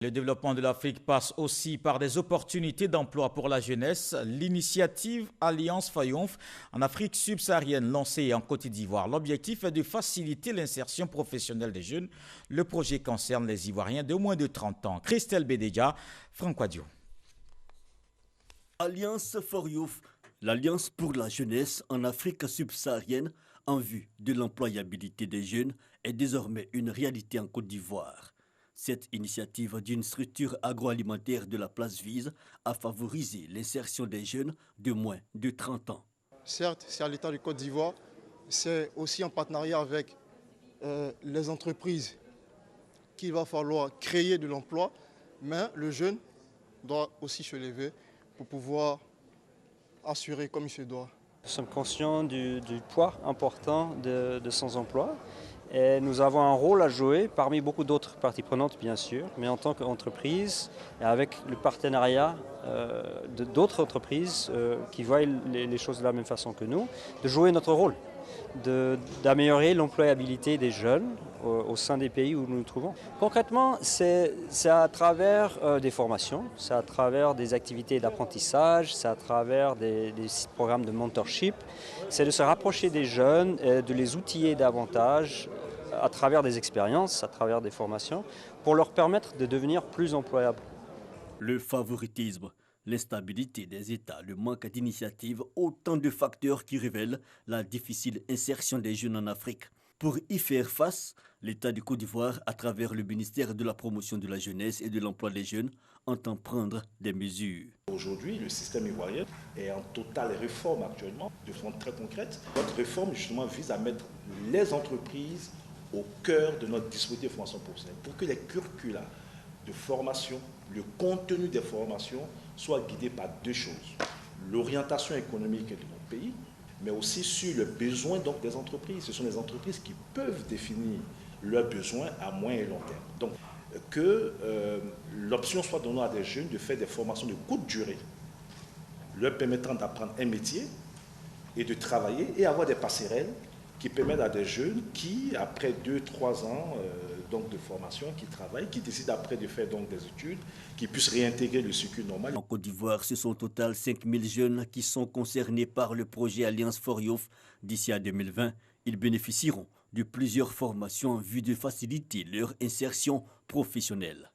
Le développement de l'Afrique passe aussi par des opportunités d'emploi pour la jeunesse. L'initiative Alliance Fayoum en Afrique subsaharienne lancée en Côte d'Ivoire. L'objectif est de faciliter l'insertion professionnelle des jeunes. Le projet concerne les Ivoiriens de moins de 30 ans. Christelle Bédéja, Franck Wadio. Alliance Fayoum, l'Alliance pour la jeunesse en Afrique subsaharienne en vue de l'employabilité des jeunes est désormais une réalité en Côte d'Ivoire. Cette initiative d'une structure agroalimentaire de la place vise à favoriser l'insertion des jeunes de moins de 30 ans. Certes, c'est à l'État de Côte d'Ivoire, c'est aussi en partenariat avec les entreprises qu'il va falloir créer de l'emploi, mais le jeune doit aussi se lever pour pouvoir assurer comme il se doit. Nous sommes conscients du poids important de sans-emploi. Et nous avons un rôle à jouer parmi beaucoup d'autres parties prenantes, bien sûr, mais en tant qu'entreprise et avec le partenariat d'autres entreprises qui voient les choses de la même façon que nous, de jouer notre rôle, d'améliorer l'employabilité des jeunes au sein des pays où nous nous trouvons. Concrètement, c'est à travers des formations, c'est à travers des activités d'apprentissage, c'est à travers des programmes de mentorship, c'est de se rapprocher des jeunes et de les outiller davantage à travers des expériences, à travers des formations, pour leur permettre de devenir plus employables. Le favoritisme, l'instabilité des États, le manque d'initiative, autant de facteurs qui révèlent la difficile insertion des jeunes en Afrique. Pour y faire face, l'État du Côte d'Ivoire, à travers le ministère de la Promotion de la Jeunesse et de l'Emploi des Jeunes, entend prendre des mesures. Aujourd'hui, le système ivoirien est en totale réforme actuellement, de façon très concrète. Notre réforme, justement, vise à mettre les entreprises au cœur de notre dispositif de formation professionnelle pour que les curricula de formation, le contenu des formations soient guidés par deux choses. L'orientation économique de notre pays, mais aussi sur le besoin donc, des entreprises. Ce sont les entreprises qui peuvent définir leurs besoins à moyen et long terme. Donc, que l'option soit donnée à des jeunes de faire des formations de courte durée, leur permettant d'apprendre un métier et de travailler et avoir des passerelles qui permettent à des jeunes qui, après 2-3 ans donc de formation, qui travaillent, qui décident après de faire donc des études, qui puissent réintégrer le circuit normal. En Côte d'Ivoire, ce sont au total 5000 jeunes qui sont concernés par le projet Alliance Fayoum. D'ici à 2020, ils bénéficieront de plusieurs formations en vue de faciliter leur insertion professionnelle.